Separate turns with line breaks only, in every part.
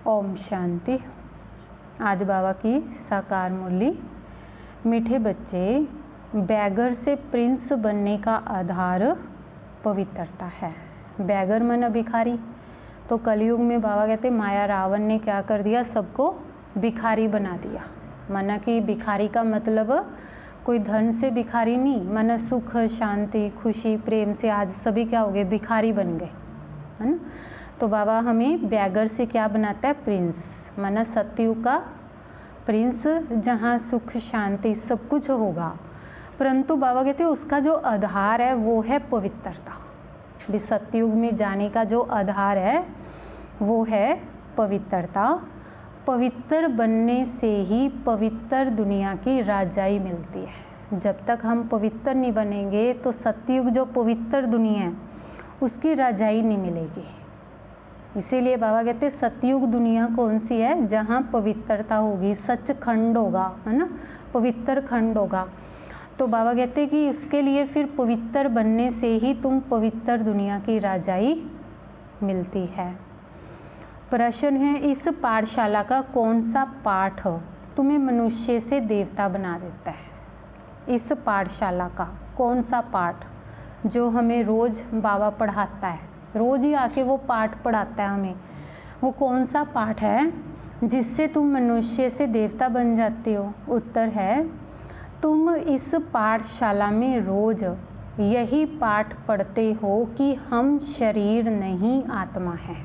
ओम शांति। आज बाबा की साकार मुरली। मीठे बच्चे, बैगर से प्रिंस बनने का आधार पवित्रता है। बैगर मन भिखारी। तो कलयुग में बाबा कहते माया रावण ने क्या कर दिया, सबको भिखारी बना दिया। माना कि भिखारी का मतलब कोई धन से भिखारी नहीं, माना सुख शांति खुशी प्रेम से आज सभी क्या हो गए, भिखारी बन गए, है ना। तो बाबा हमें बैगर से क्या बनाता है, प्रिंस। माना सतयुग का प्रिंस जहाँ सुख शांति सब कुछ होगा, परंतु बाबा कहते हैं उसका जो आधार है वो है पवित्रता। भी सतयुग में जाने का जो आधार है वो है पवित्रता। पवित्र बनने से ही पवित्र दुनिया की राजाई मिलती है। जब तक हम पवित्र नहीं बनेंगे तो सतयुग जो पवित्र दुनिया है उसकी राजाई नहीं मिलेगी। इसीलिए बाबा कहते हैं सतयुग दुनिया कौन सी है, जहाँ पवित्रता होगी, सचखंड होगा, है ना, पवित्र खंड होगा। तो बाबा कहते हैं कि उसके लिए फिर पवित्र बनने से ही तुम पवित्र दुनिया की राजाई मिलती है। प्रश्न है, इस पाठशाला का कौन सा पाठ तुम्हें मनुष्य से देवता बना देता है। इस पाठशाला का कौन सा पाठ जो हमें रोज़ बाबा पढ़ाता है, रोज़ ही आके वो पाठ पढ़ाता है हमें, वो कौन सा पाठ है जिससे तुम मनुष्य से देवता बन जाते हो। उत्तर है, तुम इस पाठशाला में रोज़ यही पाठ पढ़ते हो कि हम शरीर नहीं आत्मा है।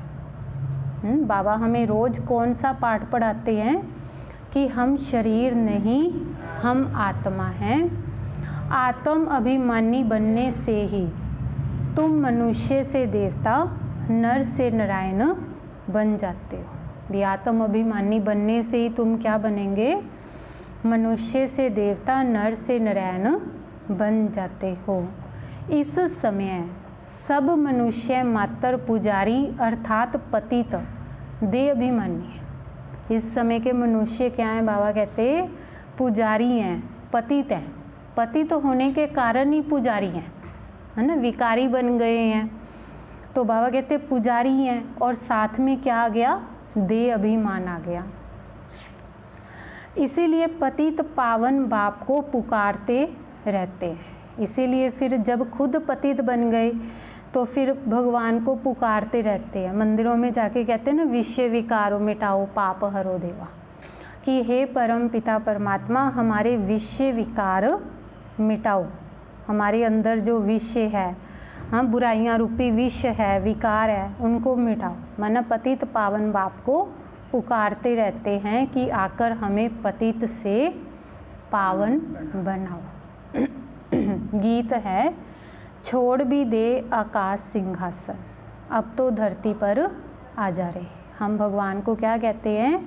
बाबा हमें रोज़ कौन सा पाठ पढ़ाते हैं कि हम शरीर नहीं, हम आत्मा हैं। आत्म अभिमानी बनने से ही तुम मनुष्य से देवता, नर से नारायण बन जाते हो। भी आत्म अभिमानी बनने से ही तुम क्या बनेंगे, मनुष्य से देवता, नर से नारायण बन जाते हो। इस समय सब मनुष्य मात्र पुजारी अर्थात पतित देह अभिमानी है। इस समय के मनुष्य क्या हैं, बाबा कहते पुजारी हैं, पतित हैं। पतित होने के कारण ही पुजारी हैं, है ना, विकारी बन गए हैं। तो बाबा कहते पुजारी हैं और साथ में क्या आ गया, देह अभिमान आ गया। इसीलिए पतित पावन बाप को पुकारते रहते हैं। इसीलिए फिर जब खुद पतित बन गए तो फिर भगवान को पुकारते रहते हैं। मंदिरों में जाके कहते हैं ना, विषय विकारो मिटाओ पाप हरो देवा, कि हे परम पिता परमात्मा हमारे विषय विकार मिटाओ, हमारे अंदर जो विषय है, हाँ बुराइयाँ रूपी विष है, विकार है, उनको मिटाओ। माना पतित पावन बाप को पुकारते रहते हैं कि आकर हमें पतित से पावन बनाओ। गीत है, छोड़ भी दे आकाश सिंहासन, अब तो धरती पर आ जा रहे। हम भगवान को क्या कहते हैं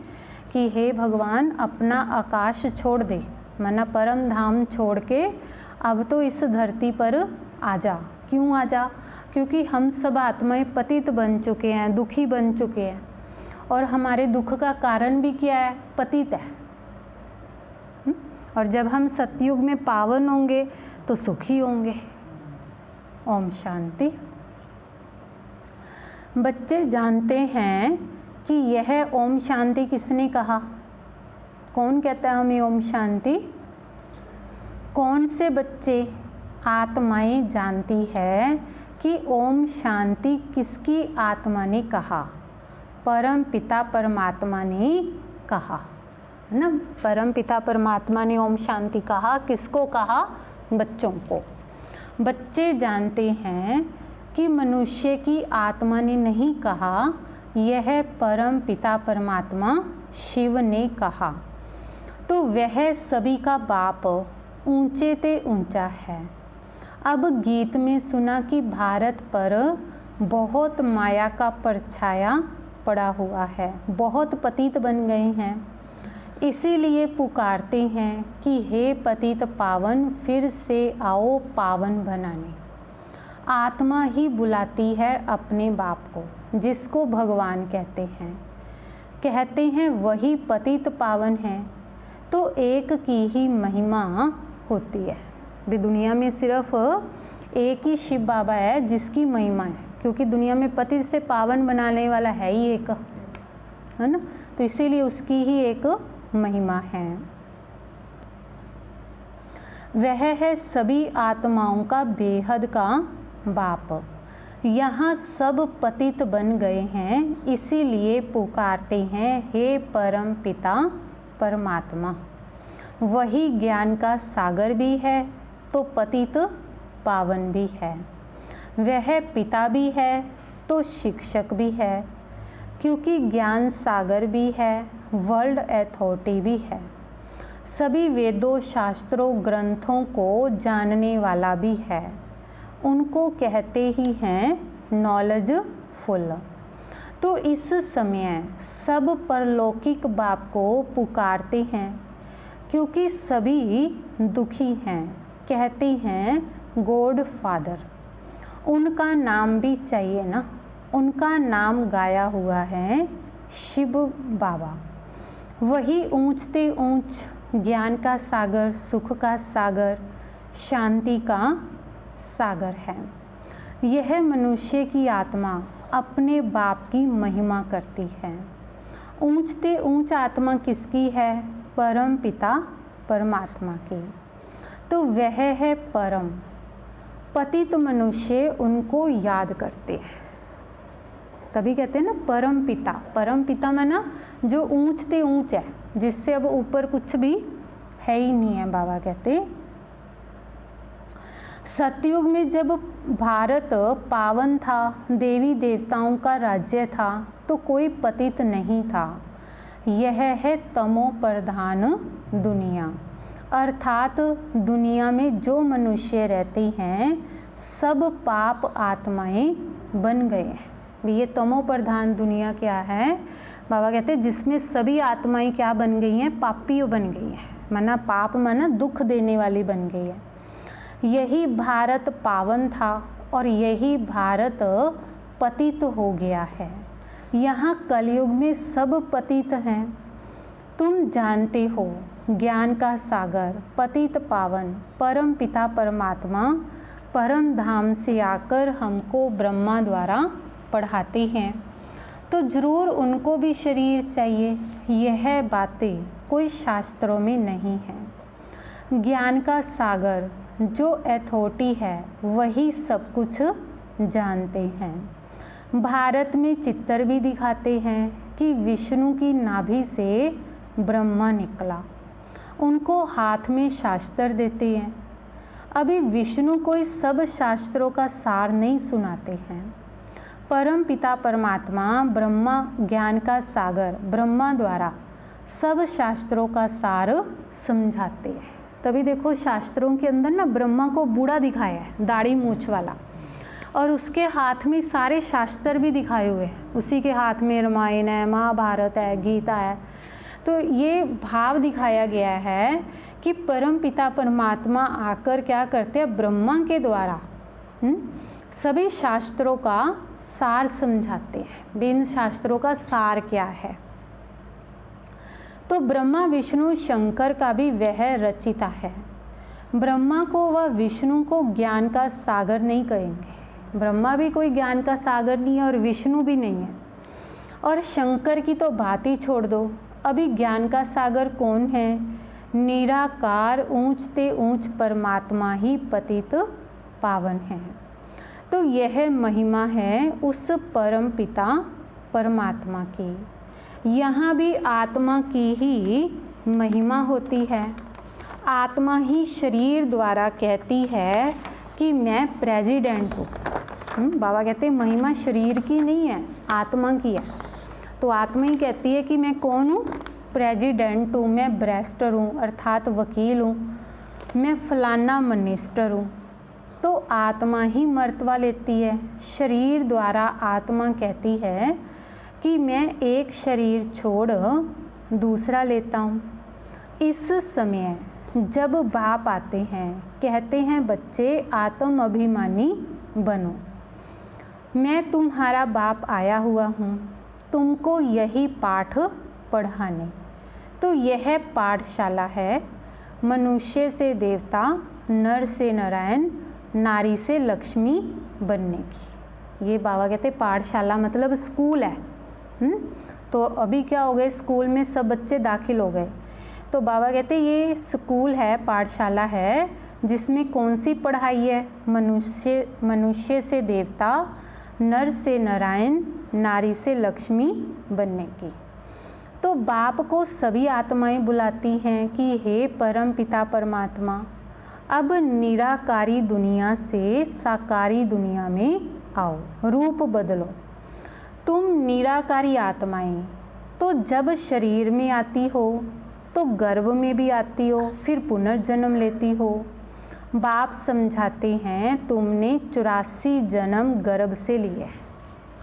कि हे भगवान अपना आकाश छोड़ दे, माना परम धाम छोड़ के अब तो इस धरती पर आ जा। क्यों आ जा, क्योंकि हम सब आत्माएं पतित बन चुके हैं, दुखी बन चुके हैं, और हमारे दुख का कारण भी क्या है, पतित है। और जब हम सतयुग में पावन होंगे तो सुखी होंगे। ओम शांति। बच्चे जानते हैं कि यह ओम शांति किसने कहा, कौन कहता है हमें ओम शांति। कौन से बच्चे, आत्माएं जानती है कि ओम शांति किसकी आत्मा ने कहा, परम पिता परमात्मा ने कहा, है ना। परम पिता परमात्मा ने ओम शांति कहा, किसको कहा, बच्चों को। बच्चे जानते हैं कि मनुष्य की आत्मा ने नहीं कहा, यह परम पिता परमात्मा शिव ने कहा। तो वह सभी का बाप ऊंचे ते ऊंचा है। अब गीत में सुना कि भारत पर बहुत माया का परछाया पड़ा हुआ है, बहुत पतित बन गए हैं। इसीलिए पुकारते हैं कि हे पतित पावन फिर से आओ पावन बनाने। आत्मा ही बुलाती है अपने बाप को, जिसको भगवान कहते हैं। कहते हैं वही पतित पावन है, तो एक की ही महिमा होती है। भी दुनिया में सिर्फ एक ही शिव बाबा है जिसकी महिमा है, क्योंकि दुनिया में पतित से पावन बनाने वाला है ही एक, है ना, तो इसीलिए उसकी ही एक महिमा है। वह है सभी आत्माओं का बेहद का बाप। यहाँ सब पतित बन गए हैं, इसीलिए पुकारते हैं हे परम पिता परमात्मा। वही ज्ञान का सागर भी है तो पतित पावन भी है। वह पिता भी है तो शिक्षक भी है, क्योंकि ज्ञान सागर भी है, वर्ल्ड अथॉरिटी भी है। सभी वेदों शास्त्रों ग्रंथों को जानने वाला भी है। उनको कहते ही हैं नॉलेजफुल। तो इस समय सब परलौकिक बाप को पुकारते हैं, क्योंकि सभी दुखी हैं, कहते हैं गॉड फादर। उनका नाम भी चाहिए ना, उनका नाम गाया हुआ है शिव बाबा। वही ऊंचते ऊंच ज्ञान का सागर, सुख का सागर, शांति का सागर है। यह मनुष्य की आत्मा अपने बाप की महिमा करती है। ऊंचते ऊंच आत्मा किसकी है? परम पिता परमात्मा की। तो वह है परम। पतित मनुष्य उनको याद करते हैं, तभी कहते हैं ना परम पिता। परम पिता माना जो ऊंचते ऊंच है, जिससे अब ऊपर कुछ भी है ही नहीं है। बाबा कहते सतयुग में जब भारत पावन था, देवी देवताओं का राज्य था, तो कोई पतित नहीं था। यह है तमो प्रधान दुनिया, अर्थात दुनिया में जो मनुष्य रहते हैं सब पाप आत्माएं बन गए हैं। ये तमो प्रधान दुनिया क्या है? बाबा कहते हैं जिसमें सभी आत्माएं क्या बन गई हैं? पापी बन गई हैं, माना पाप माना दुख देने वाली बन गई है। यही भारत पावन था और यही भारत पतित हो गया है। यहाँ कलयुग में सब पतित हैं। तुम जानते हो ज्ञान का सागर, पतित पावन, परम पिता परमात्मा परम धाम से आकर हमको ब्रह्मा द्वारा पढ़ाते हैं, तो जरूर उनको भी शरीर चाहिए। यह बातें कोई शास्त्रों में नहीं है। ज्ञान का सागर जो अथॉरिटी है वही सब कुछ जानते हैं। भारत में चित्र भी दिखाते हैं कि विष्णु की नाभि से ब्रह्मा निकला। उनको हाथ में शास्त्र देते हैं। अभी विष्णु कोई सब शास्त्रों का सार नहीं सुनाते हैं। परम पिता परमात्मा ब्रह्मा ज्ञान का सागर ब्रह्मा द्वारा सब शास्त्रों का सार समझाते हैं। तभी देखो शास्त्रों के अंदर ना ब्रह्मा को बूढ़ा दिखाया है, दाढ़ी मूछ वाला, और उसके हाथ में सारे शास्त्र भी दिखाए हुए हैं। उसी के हाथ में रामायण है, महाभारत है, गीता है। तो ये भाव दिखाया गया है कि परम पिता परमात्मा आकर क्या करते हैं? ब्रह्मा के द्वारा सभी शास्त्रों का सार समझाते हैं। बिन शास्त्रों का सार क्या है? तो ब्रह्मा विष्णु शंकर का भी वह रचिता है। ब्रह्मा को व विष्णु को ज्ञान का सागर नहीं कहेंगे। ब्रह्मा भी कोई ज्ञान का सागर नहीं है और विष्णु भी नहीं है। और शंकर की तो बात ही छोड़ दो। अभी ज्ञान का सागर कौन है? निराकार ऊंचते ऊंच परमात्मा ही पतित पावन है। तो यह महिमा है उस परम पिता परमात्मा की। यहाँ भी आत्मा की ही महिमा होती है। आत्मा ही शरीर द्वारा कहती है कि मैं प्रेसिडेंट हूँ। बाबा कहते हैं महिमा शरीर की नहीं है, आत्मा की है। तो आत्मा ही कहती है कि मैं कौन हूँ? प्रेसिडेंट हूँ, मैं बैरिस्टर हूँ अर्थात वकील हूँ, मैं फलाना मिनिस्टर हूँ। तो आत्मा ही मर्तबा लेती है। शरीर द्वारा आत्मा कहती है कि मैं एक शरीर छोड़ दूसरा लेता हूँ। इस समय जब बाप आते हैं, कहते हैं बच्चे आत्म अभिमानी बनो, मैं तुम्हारा बाप आया हुआ हूँ तुमको यही पाठ पढ़ाने। तो यह पाठशाला है मनुष्य से देवता, नर से नारायण, नारी से लक्ष्मी बनने की। ये बाबा कहते पाठशाला मतलब स्कूल है। तो अभी क्या हो गए, स्कूल में सब बच्चे दाखिल हो गए। तो बाबा कहते ये स्कूल है, पाठशाला है, जिसमें कौन सी पढ़ाई है, मनुष्य से देवता, नर से नारायण, नारी से लक्ष्मी बनने की। तो बाप को सभी आत्माएं बुलाती हैं कि हे परम पिता परमात्मा, अब निराकारी दुनिया से साकारी दुनिया में आओ, रूप बदलो। तुम निराकारी आत्माएं तो जब शरीर में आती हो तो गर्भ में भी आती हो, फिर पुनर्जन्म लेती हो। बाप समझाते हैं तुमने 84 जन्म गर्भ से लिए हैं।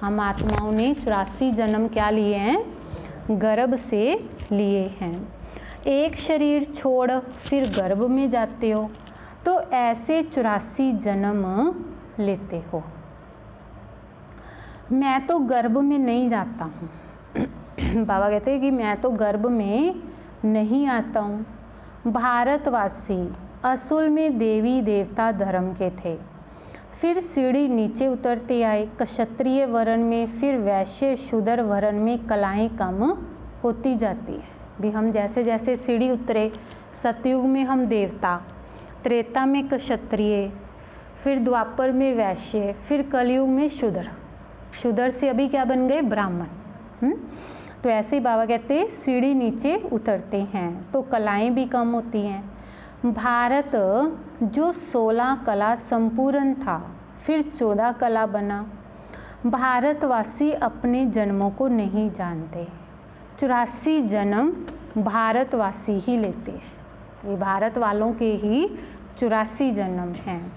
हम आत्माओं ने 84 जन्म क्या लिए हैं, गर्भ से लिए हैं। एक शरीर छोड़ फिर गर्भ में जाते हो, तो ऐसे 84 जन्म लेते हो। मैं तो गर्भ में नहीं जाता हूँ। बाबा कहते हैं कि मैं तो गर्भ में नहीं आता हूँ। भारतवासी असल में देवी देवता धर्म के थे, फिर सीढ़ी नीचे उतरते आए, क्षत्रिय वर्ण में, फिर वैश्य शूद्र वर्ण में कलाएं कम होती जाती है। भी हम जैसे जैसे सीढ़ी उतरे, सतयुग में हम देवता, त्रेता में क्षत्रिय, फिर द्वापर में वैश्य, फिर कलयुग में शूद्र, शूद्र से अभी क्या बन गए, ब्राह्मण। तो ऐसे ही बाबा कहते हैं सीढ़ी नीचे उतरते हैं तो कलाएं भी कम होती हैं। भारत जो 16 कला संपूर्ण था, फिर 14 कला बना। भारतवासी अपने जन्मों को नहीं जानते। 84 जन्म भारतवासी ही लेते हैं। ये भारत वालों के ही 84 जन्म हैं।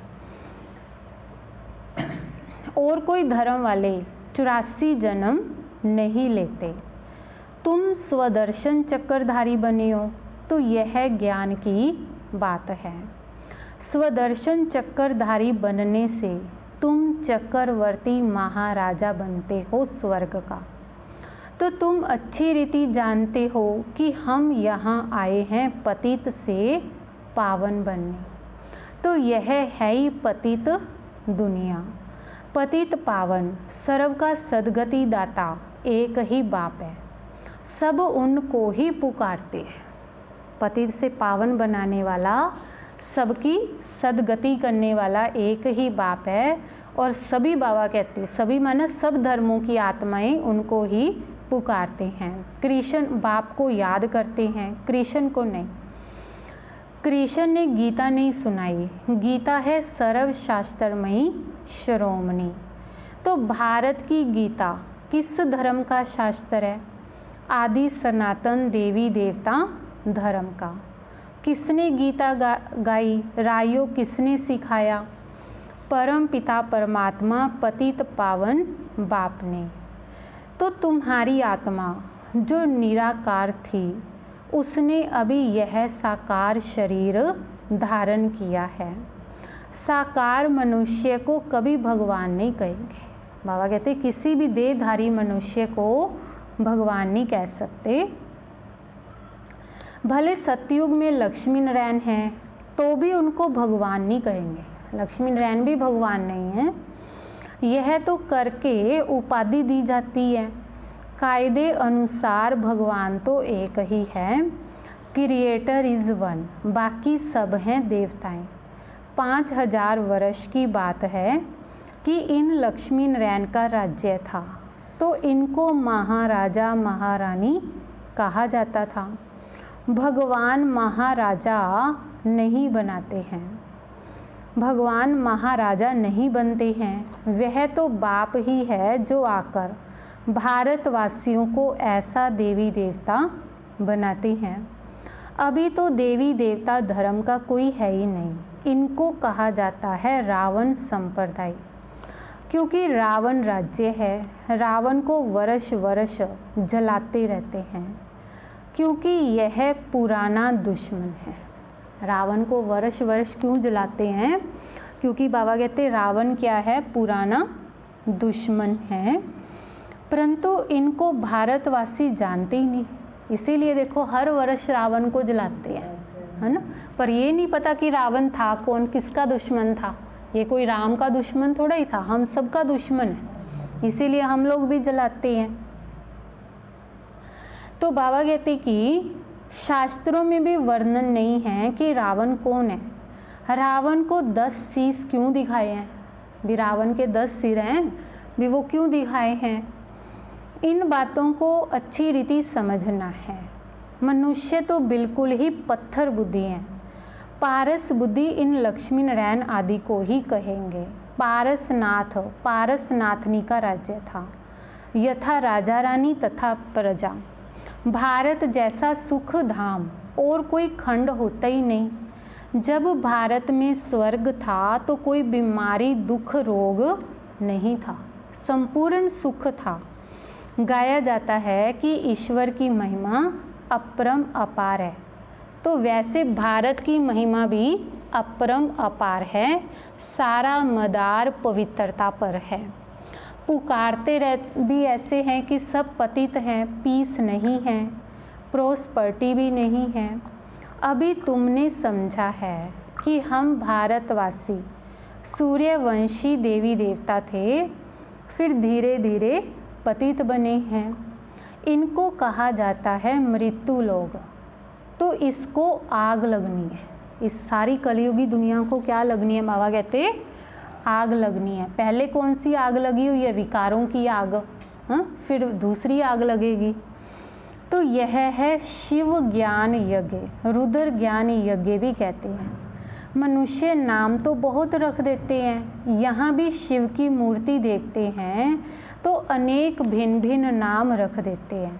और कोई धर्म वाले 84 जन्म नहीं लेते। तुम स्वदर्शन चक्रधारी बने हो, तो यह ज्ञान की बात है। स्वदर्शन चक्रधारी बनने से तुम चक्रवर्ती महाराजा बनते हो स्वर्ग का। तो तुम अच्छी रीति जानते हो कि हम यहाँ आए हैं पतित से पावन बनने। तो यह है ही पतित दुनिया। पतित पावन सर्व का सद्गति दाता एक ही बाप है, सब उनको ही पुकारते हैं। पतित से पावन बनाने वाला, सबकी सद्गति करने वाला एक ही बाप है। और सभी बाबा कहते हैं, सभी माना सब धर्मों की आत्माएं उनको ही पुकारते हैं। कृष्ण बाप को याद करते हैं, कृष्ण को नहीं। कृष्ण ने गीता नहीं सुनाई, गीता है सर्वशास्त्रमयी शिरोमणि। तो भारत की गीता किस धर्म का शास्त्र है, आदि सनातन देवी देवता धर्म का। किसने गीता गाई, रायो किसने सिखाया, परम पिता परमात्मा पतित पावन बाप ने। तो तुम्हारी आत्मा जो निराकार थी, उसने अभी यह साकार शरीर धारण किया है। साकार मनुष्य को कभी भगवान नहीं कहेंगे। बाबा कहते किसी भी देहधारी मनुष्य को भगवान नहीं कह सकते। भले सतयुग में लक्ष्मी नारायण हैं तो भी उनको भगवान नहीं कहेंगे। लक्ष्मी नारायण भी भगवान नहीं है। यह तो करके उपाधि दी जाती है। कायदे अनुसार भगवान तो एक ही है, क्रिएटर इज वन, बाकी सब हैं देवताएं। 5000 वर्ष की बात है कि इन लक्ष्मी नारायण का राज्य था, तो इनको महाराजा महारानी कहा जाता था। भगवान महाराजा नहीं बनाते हैं, भगवान महाराजा नहीं बनते हैं। वह तो बाप ही है जो आकर भारतवासियों को ऐसा देवी देवता बनाते हैं। अभी तो देवी देवता धर्म का कोई है ही नहीं। इनको कहा जाता है रावण संप्रदाय, क्योंकि रावण राज्य है। रावण को वर्ष वर्ष जलाते रहते हैं, क्योंकि यह पुराना दुश्मन है। रावण को वर्ष वर्ष क्यों जलाते हैं, क्योंकि बाबा कहते हैं रावण क्या है, पुराना दुश्मन है। परंतु इनको भारतवासी जानते ही नहीं, इसीलिए देखो हर वर्ष रावण को जलाते हैं, है ना। पर ये नहीं पता कि रावण था कौन, किसका दुश्मन था। ये कोई राम का दुश्मन थोड़ा ही था, हम सबका दुश्मन है, इसीलिए हम लोग भी जलाते हैं। तो बाबा कहते कि शास्त्रों में भी वर्णन नहीं है कि रावण कौन है, रावण को 10 शीश क्यों दिखाए हैं, भी रावण के 10 सिर हैं, भी वो क्यों दिखाए हैं। इन बातों को अच्छी रीति समझना है। मनुष्य तो बिल्कुल ही पत्थर बुद्धि हैं। पारस बुद्धि इन लक्ष्मी नारायण आदि को ही कहेंगे। पारसनाथनी का राज्य था, यथा राजा रानी तथा प्रजा। भारत जैसा सुख धाम और कोई खंड होता ही नहीं। जब भारत में स्वर्ग था तो कोई बीमारी दुख रोग नहीं था, संपूर्ण सुख था। गाया जाता है कि ईश्वर की महिमा अपरम अपार है, तो वैसे भारत की महिमा भी अपरम अपार है, सारा मदार पवित्रता पर है। पुकारते रह भी ऐसे हैं कि सब पतित हैं, पीस नहीं है, प्रोस्पर्टी भी नहीं है। अभी तुमने समझा है कि हम भारतवासी सूर्यवंशी देवी देवता थे, फिर धीरे धीरे पतित बने हैं। इनको कहा जाता है मृत्यु लोग। तो इसको आग लगनी है, इस सारी कलयुगी दुनिया को क्या लगनी है, बाबा कहते आग लगनी है। पहले कौन सी आग लगी हुई है, विकारों की आग, फिर दूसरी आग लगेगी। तो यह है शिव ज्ञान यज्ञ, रुद्र ज्ञान यज्ञ भी कहते हैं। मनुष्य नाम तो बहुत रख देते हैं, यहाँ भी शिव की मूर्ति देखते हैं तो अनेक भिन्न भिन्न नाम रख देते हैं।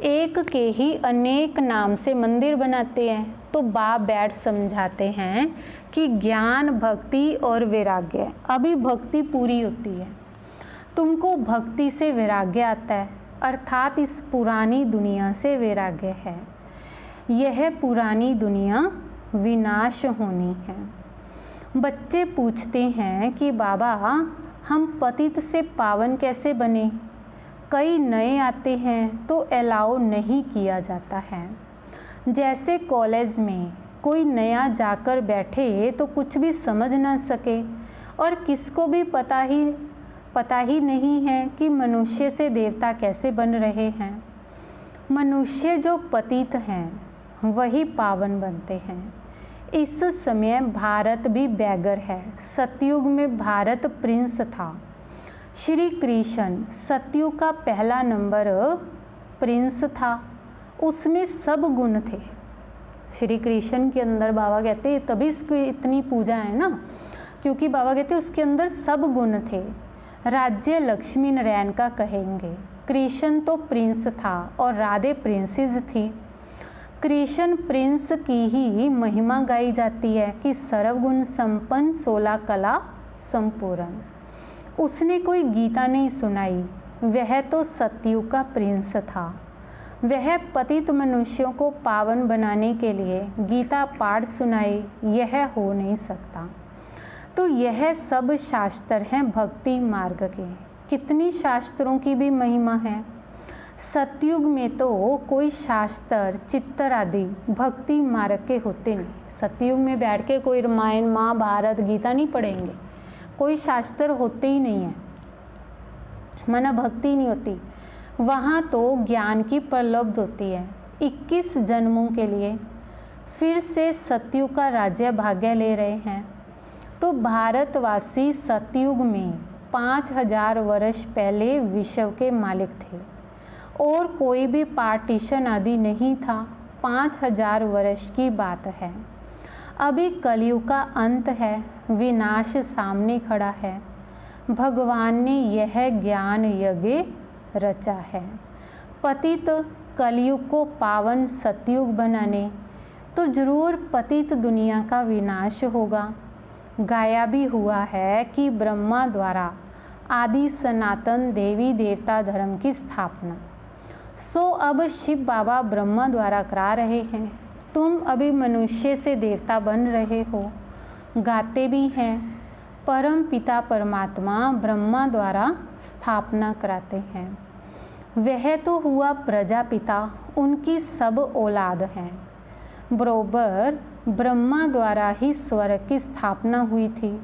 एक के ही अनेक नाम से मंदिर बनाते हैं। तो बाप बैठ समझाते हैं कि ज्ञान, भक्ति और वैराग्य, अभी भक्ति पूरी होती है, तुमको भक्ति से वैराग्य आता है, अर्थात इस पुरानी दुनिया से वैराग्य है। यह पुरानी दुनिया विनाश होनी है। बच्चे पूछते हैं कि बाबा हम पतित से पावन कैसे बने, कई नए आते हैं तो अलाउ नहीं किया जाता है। जैसे कॉलेज में कोई नया जाकर बैठे तो कुछ भी समझ ना सके और किसको भी पता ही नहीं है कि मनुष्य से देवता कैसे बन रहे हैं। मनुष्य जो पतित हैं वही पावन बनते हैं। इस समय भारत भी बैगर है। सतयुग में भारत प्रिंस था। श्री कृष्ण सतयुग का पहला नंबर प्रिंस था, उसमें सब गुण थे। श्री कृष्ण के अंदर बाबा कहते तभी इसकी इतनी पूजा है ना, क्योंकि बाबा कहते उसके अंदर सब गुण थे। राज्य लक्ष्मी नारायण का कहेंगे। कृष्ण तो प्रिंस था और राधे प्रिंसेस थी। कृष्ण प्रिंस की ही महिमा गाई जाती है कि सर्वगुण संपन्न 16 कला संपूर्ण। उसने कोई गीता नहीं सुनाई, वह तो सतयुग का प्रिंस था। वह पतित मनुष्यों को पावन बनाने के लिए गीता पाठ सुनाए, यह हो नहीं सकता। तो यह सब शास्त्र हैं भक्ति मार्ग के। कितनी शास्त्रों की भी महिमा है। सतयुग में तो कोई शास्त्र चित्तर आदि भक्ति मार्ग के होते नहीं। सतयुग में बैठ के कोई रामायण महाभारत गीता नहीं पढ़ेंगे, कोई शास्त्र होते ही नहीं है, माना भक्ति नहीं होती। वहाँ तो ज्ञान की प्रलब्ध होती है। 21 जन्मों के लिए फिर से सतयुग का राज्य भाग्य ले रहे हैं। तो भारतवासी सतयुग में 5000 वर्ष पहले विश्व के मालिक थे और कोई भी पार्टीशन आदि नहीं था। 5000 वर्ष की बात है। अभी कलयुग का अंत है, विनाश सामने खड़ा है। भगवान ने यह ज्ञान यज्ञ रचा है। पतित कलयुग को पावन सतयुग बनाने तो जरूर पतित दुनिया का विनाश होगा। गाया भी हुआ है कि ब्रह्मा द्वारा आदि सनातन देवी देवता धर्म की स्थापना। सो अब शिव बाबा ब्रह्मा द्वारा करा रहे हैं, तुम अभी मनुष्य से देवता बन रहे हो। गाते भी हैं, परम पिता परमात्मा ब्रह्मा द्वारा स्थापना कराते हैं। वह तो हुआ प्रजापिता, उनकी सब औलाद हैं। बरोबर ब्रह्मा द्वारा ही स्वर्ग की स्थापना हुई थी।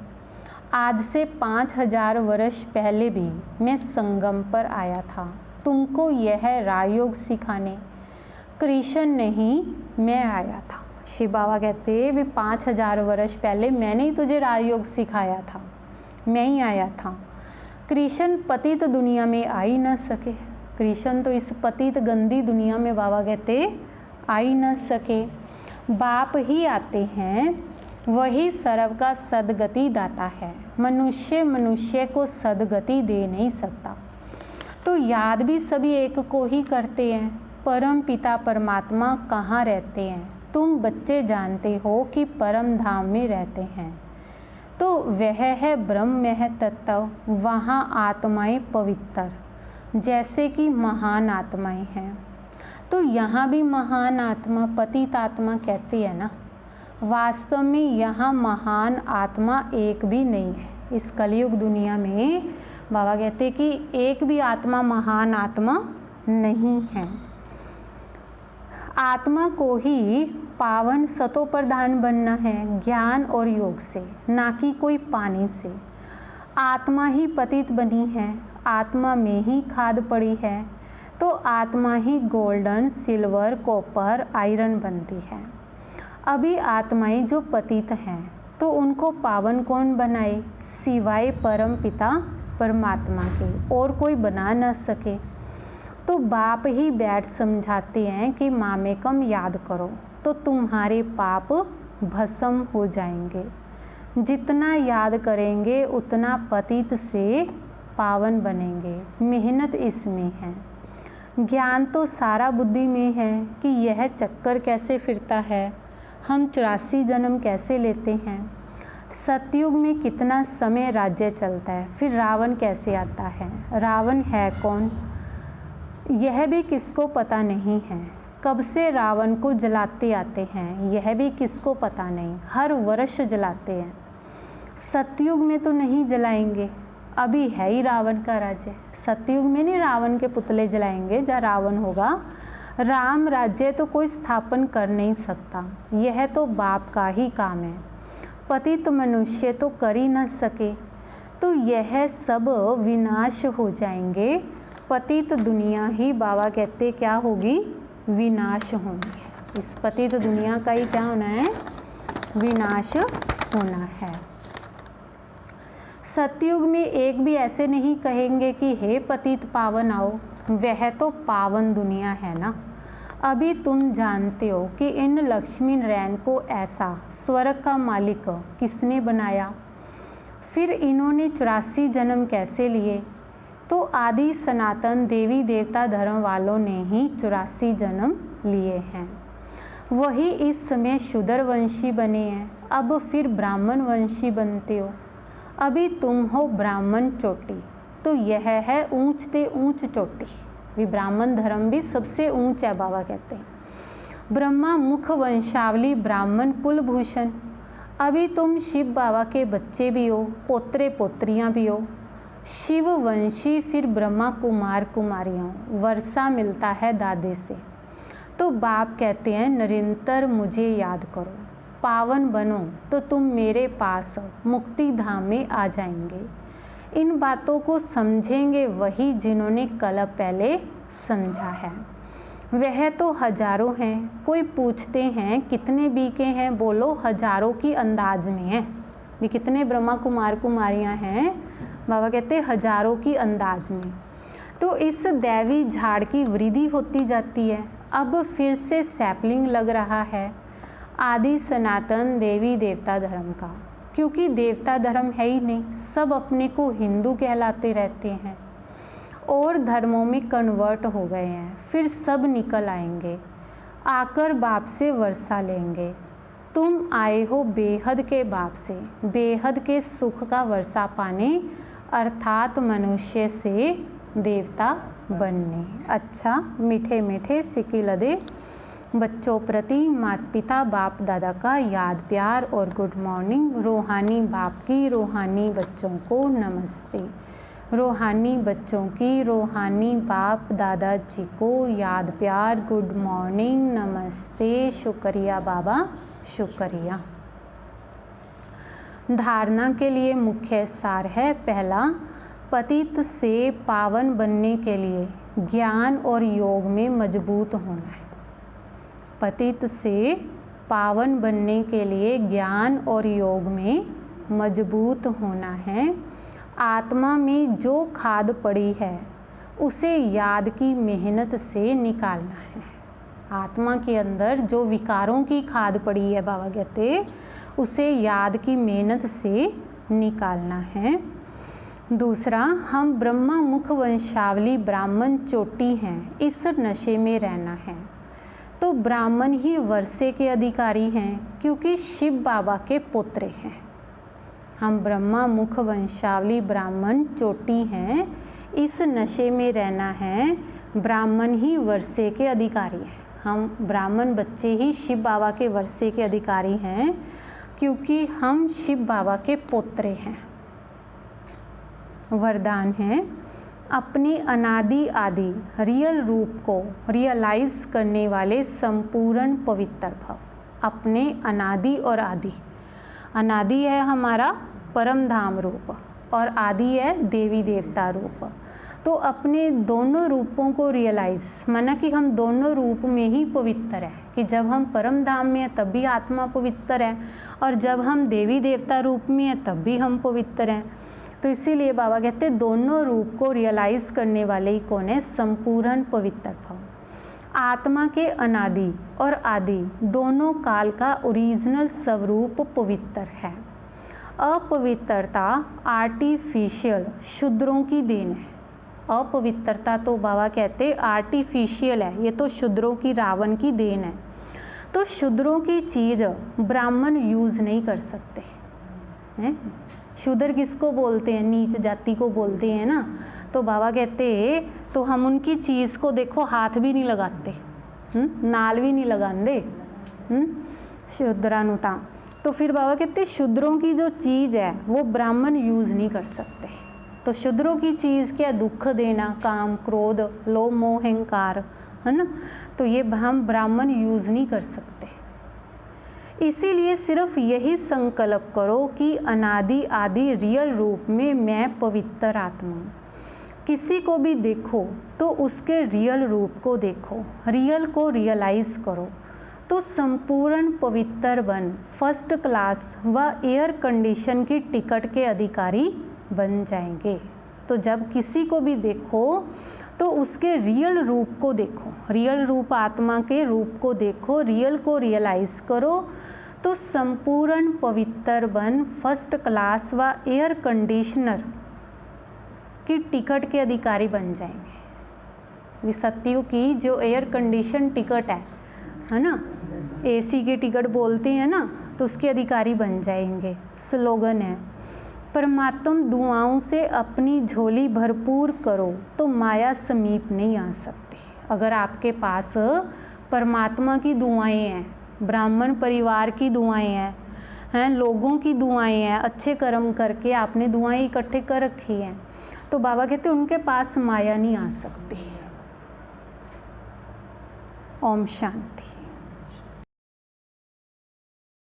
आज से 5000 वर्ष पहले भी मैं संगम पर आया था तुमको यह राजयोग सिखाने, कृष्ण नहीं, मैं आया था। शिव बाबा कहते भी 5000 वर्ष पहले मैंने ही तुझे राजयोग सिखाया था, मैं ही आया था। कृष्ण पतित दुनिया में आ ही न सके, कृष्ण तो इस पतित गंदी दुनिया में बाबा कहते आ ही न सके। बाप ही आते हैं, वही सर्व का सदगति दाता है। मनुष्य मनुष्य को सदगति दे नहीं सकता। तो याद भी सभी एक को ही करते हैं। परम पिता परमात्मा कहाँ रहते हैं? तुम बच्चे जानते हो कि परम धाम में रहते हैं। तो वह है ब्रह्म है तत्व, वहाँ आत्माएं पवित्र जैसे कि महान आत्माएं हैं। तो यहाँ भी महान आत्मा पतित आत्मा कहती है ना, वास्तव में यहाँ महान आत्मा एक भी नहीं है। इस कलयुग दुनिया में बाबा कहते कि एक भी आत्मा महान आत्मा नहीं है। आत्मा को ही पावन सतो प्रधान बनना है ज्ञान और योग से, ना कि कोई पानी से। आत्मा ही पतित बनी है, आत्मा में ही खाद पड़ी है, तो आत्मा ही गोल्डन सिल्वर कॉपर आयरन बनती है। अभी आत्माएं जो पतित हैं तो उनको पावन कौन बनाए? सिवाय परम पिता परमात्मा के और कोई बना न सके। तो बाप ही बैठ समझाते हैं कि मामेकम याद करो तो तुम्हारे पाप भस्म हो जाएंगे। जितना याद करेंगे उतना पतित से पावन बनेंगे। मेहनत इसमें है। ज्ञान तो सारा बुद्धि में है कि यह चक्कर कैसे फिरता है, हम 84 जन्म कैसे लेते हैं, सतयुग में कितना समय राज्य चलता है, फिर रावण कैसे आता है, रावण है कौन, यह भी किसको पता नहीं है। कब से रावण को जलाते आते हैं यह भी किसको पता नहीं, हर वर्ष जलाते हैं। सतयुग में तो नहीं जलाएंगे, अभी है ही रावण का राज्य। सतयुग में नहीं रावण के पुतले जलाएंगे, जहाँ रावण होगा राम राज्य तो कोई स्थापन कर नहीं सकता। यह तो बाप का ही काम है, पतित मनुष्य तो कर ही न सके। तो यह सब विनाश हो जाएंगे। पतित दुनिया ही बाबा कहते क्या होगी? विनाश होनी है। इस पतित दुनिया का ही क्या होना है? विनाश होना है। सतयुग में एक भी ऐसे नहीं कहेंगे कि हे पतित पावन आओ, वह तो पावन दुनिया है ना। अभी तुम जानते हो कि इन लक्ष्मी नारायण को ऐसा स्वर्ग का मालिक किसने बनाया, फिर इन्होंने 84 जन्म कैसे लिए? तो आदि सनातन देवी देवता धर्म वालों ने ही 84 जन्म लिए हैं। वही इस समय शूद्र वंशी बने हैं, अब फिर ब्राह्मण वंशी बनते हो। अभी तुम हो ब्राह्मण चोटी, तो यह है ऊंच ते ऊंच चोटी। भी ब्राह्मण धर्म भी सबसे ऊंच है बाबा कहते हैं। ब्रह्मा मुख वंशावली ब्राह्मण कुलभूषण। अभी तुम शिव बाबा के बच्चे भी हो, पोतरे पोत्रियां भी हो। शिव वंशी फिर ब्रह्मा कुमार कुमारियां, वर्षा मिलता है दादे से। तो बाप कहते हैं निरंतर मुझे याद करो, पावन बनो तो तुम मेरे पास मुक्ति धाम में आ जाएंगे। इन बातों को समझेंगे वही जिन्होंने कल पहले समझा है। वह तो हजारों हैं। कोई पूछते हैं कितने बीके हैं, बोलो हजारों की अंदाज में है। भी कितने ब्रह्मा कुमार कुमारियां हैं? बाबा कहते हैं हजारों की अंदाज में। तो इस दैवी झाड़ की वृद्धि होती जाती है। अब फिर से सैपलिंग लग रहा है आदि सनातन देवी देवता धर्म का, क्योंकि देवता धर्म है ही नहीं, सब अपने को हिंदू कहलाते रहते हैं और धर्मों में कन्वर्ट हो गए हैं। फिर सब निकल आएंगे, आकर बाप से वर्षा लेंगे। तुम आए हो बेहद के बाप से, बेहद के सुख का वर्षा पाने, अर्थात मनुष्य से देवता बनने। अच्छा मीठे मीठे सिकी लदे बच्चों प्रति माता पिता बाप दादा का याद प्यार और गुड मॉर्निंग। रूहानी बाप की रूहानी बच्चों को नमस्ते। रूहानी बच्चों की रूहानी बाप दादा जी को याद प्यार गुड मॉर्निंग नमस्ते। शुक्रिया बाबा शुक्रिया। धारणा के लिए मुख्य सार है, पहला, पतित से पावन बनने के लिए ज्ञान और योग में मजबूत होना है। पतित से पावन बनने के लिए ज्ञान और योग में मजबूत होना है। आत्मा में जो खाद पड़ी है उसे याद की मेहनत से निकालना है। आत्मा के अंदर जो विकारों की खाद पड़ी है बाबा कहते, उसे याद की मेहनत से निकालना है। दूसरा, हम ब्रह्मा मुख वंशावली ब्राह्मण चोटी हैं, इस नशे में रहना है। तो ब्राह्मण ही वर्षे के अधिकारी हैं क्योंकि शिव बाबा के पुत्र हैं। हम ब्रह्मा मुख वंशावली ब्राह्मण चोटी हैं, इस नशे में रहना है। ब्राह्मण ही वर्षे के अधिकारी हैं। हम ब्राह्मण बच्चे ही शिव बाबा के वर्षे के अधिकारी हैं क्योंकि हम शिव बाबा के पुत्र हैं। वरदान है, अपने अनादि आदि रियल रूप को रियलाइज करने वाले संपूर्ण पवित्र भव। अपने अनादि और आदि, अनादि है हमारा परम धाम रूप और आदि है देवी देवता रूप। तो अपने दोनों रूपों को रियलाइज, माना कि हम दोनों रूप में ही पवित्र हैं, कि जब हम परम धाम में हैं तब भी आत्मा पवित्र है और जब हम देवी देवता रूप में हैं तब भी हम पवित्र हैं। तो इसीलिए बाबा कहते हैं दोनों रूप को रियलाइज करने वाले ही कौन है? संपूर्ण पवित्र भव। आत्मा के अनादि और आदि दोनों काल का ओरिजिनल स्वरूप पवित्र है। अपवित्रता आर्टिफिशियल शुद्रों की देन है। अपवित्रता तो बाबा कहते आर्टिफिशियल है, ये तो शुद्रों की, रावण की देन है। तो शुद्रों की चीज़ ब्राह्मण यूज़ नहीं कर सकते हैं। शूद्र किसको बोलते हैं? नीच जाति को बोलते हैं ना। तो बाबा कहते तो हम उनकी चीज़ को देखो हाथ भी नहीं लगाते, नाल भी नहीं लगाते शूद्रानुता। तो फिर बाबा कहते शूद्रों की जो चीज़ है वो ब्राह्मण यूज़ नहीं कर सकते। तो शूद्रों की चीज़ क्या? दुख देना, काम, क्रोध, लोभ, मोह, अहंकार, है ना। तो ये हम ब्राह्मण यूज़ नहीं कर सकते। इसीलिए सिर्फ यही संकल्प करो कि अनादि आदि रियल रूप में मैं पवित्र आत्मा हूँ। किसी को भी देखो तो उसके रियल रूप को देखो, रियल को रियलाइज करो, तो संपूर्ण पवित्र बन फर्स्ट क्लास व एयर कंडीशन की टिकट के अधिकारी बन जाएंगे। तो जब किसी को भी देखो तो उसके रियल रूप को देखो, रियल रूप आत्मा के रूप को देखो, रियल को रियलाइज करो, तो संपूर्ण पवित्र बन फर्स्ट क्लास व एयर कंडीशनर की टिकट के अधिकारी बन जाएंगे। सत्युग की जो एयर कंडीशन टिकट है ना, एसी की टिकट बोलते हैं ना, तो उसके अधिकारी बन जाएंगे। स्लोगन है, परमात्म दुआओं से अपनी झोली भरपूर करो तो माया समीप नहीं आ सकती। अगर आपके पास परमात्मा की दुआएं हैं, ब्राह्मण परिवार की दुआएं हैं, लोगों की दुआएं हैं, अच्छे कर्म करके आपने दुआएं इकट्ठे कर रखी हैं, तो बाबा कहते उनके पास माया नहीं आ सकती। ओम शांति।